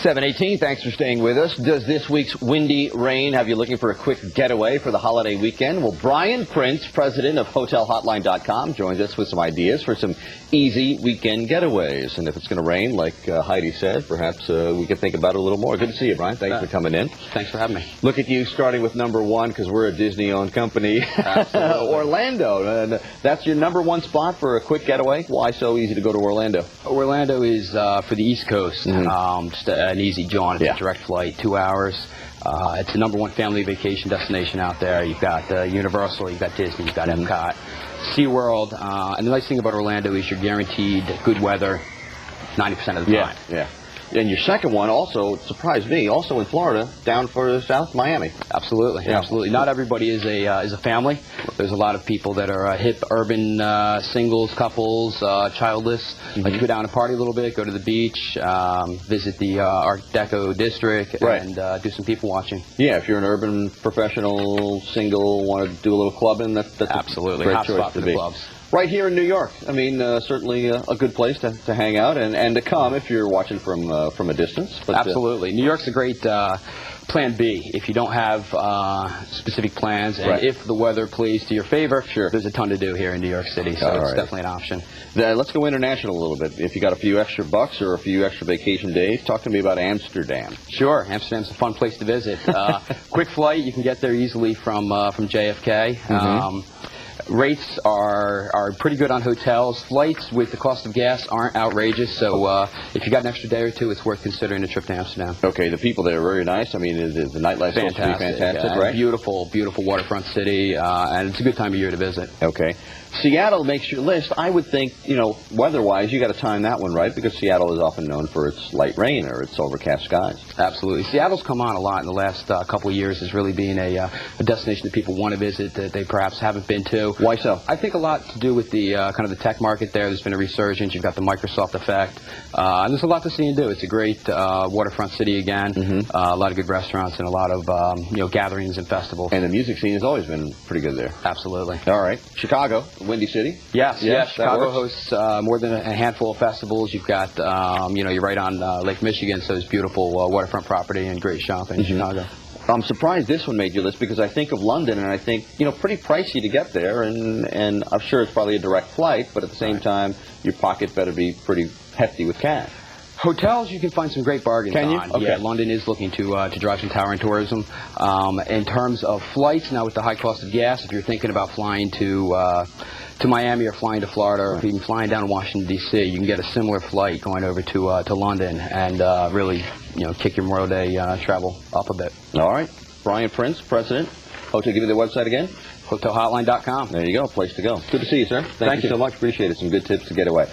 7:18, thanks for staying with us. Does this week's windy rain have you looking for a quick getaway for the holiday weekend? Well, Brian Prince, president of HotelHotline.com, joins us with some ideas for some easy weekend getaways. And if it's going to rain, like Heidi said, perhaps we could think about it a little more. Good to see you, Brian. Thanks for coming in. Thanks for having me. Look at you starting with number one, because we're a Disney-owned company. Orlando. And that's your number one spot for a quick getaway? Why so easy to go to Orlando? Orlando is for the East Coast. Just an easy jaunt. It's a direct flight, 2 hours. It's the number one family vacation destination out there. You've got Universal, you've got Disney, you've got Epcot, SeaWorld. And the nice thing about Orlando is you're guaranteed good weather 90% of the time. Yeah. And your second one also surprised me, also in Florida, down for South Miami. Absolutely, absolutely. Not everybody is a family. There's a lot of people that are hip, urban singles, couples, childless. Like to go down and party a little bit, go to the beach, visit the Art Deco district, and do some people watching. Yeah, if you're an urban professional, single, want to do a little clubbing, that's absolutely a great hot choice spot to for be. the clubs. Right here in New York. I mean, certainly a good place to hang out and to come if you're watching from a distance. But, absolutely. New York's a great plan B if you don't have specific plans, and if the weather plays to your favor, there's a ton to do here in New York City, so it's definitely an option. Let's go international a little bit. If you got a few extra bucks or a few extra vacation days, talk to me about Amsterdam. Sure. Amsterdam's a fun place to visit. Quick flight, you can get there easily from JFK. Rates are pretty good on hotels. Flights with the cost of gas aren't outrageous, so if you got an extra day or two, it's worth considering a trip to Amsterdam. Okay, the people there are very nice. I mean, the nightlife supposed to be fantastic, right? Beautiful, beautiful waterfront city, and it's a good time of year to visit. Okay. Seattle makes your list. I would think, weather-wise, you got to time that one right, because Seattle is often known for its light rain or its overcast skies. Absolutely. Seattle's come on a lot in the last couple of years as really being a destination that people want to visit that they perhaps haven't been to. Why so? I think a lot to do with the kind of the tech market there. There's been a resurgence. You've got the Microsoft effect. And there's a lot to see and do. It's a great waterfront city again. A lot of good restaurants and a lot of gatherings and festivals. And the music scene has always been pretty good there. Absolutely. All right. Chicago. Windy City? Yes. Chicago hosts more than a handful of festivals. You've got, you're right on Lake Michigan, so it's beautiful waterfront property and great shopping in Chicago. I'm surprised this one made your list, because I think of London and I think, pretty pricey to get there, and I'm sure it's probably a direct flight, but at the same time, your pocket better be pretty hefty with cash. Hotels, you can find some great bargains on. Okay. Yeah, London is looking to drive some towering tourism. In terms of flights, now with the high cost of gas, if you're thinking about flying to Miami or flying to Florida, or even flying down to Washington, D.C., you can get a similar flight going over to London and really, kick your Memorial Day travel up a bit. All right. Brian Prince, president. Hotel, give me the website again. HotelHotline.com. There you go. Place to go. Good to see you, sir. Thank you so much. Appreciate it. Some good tips to get away.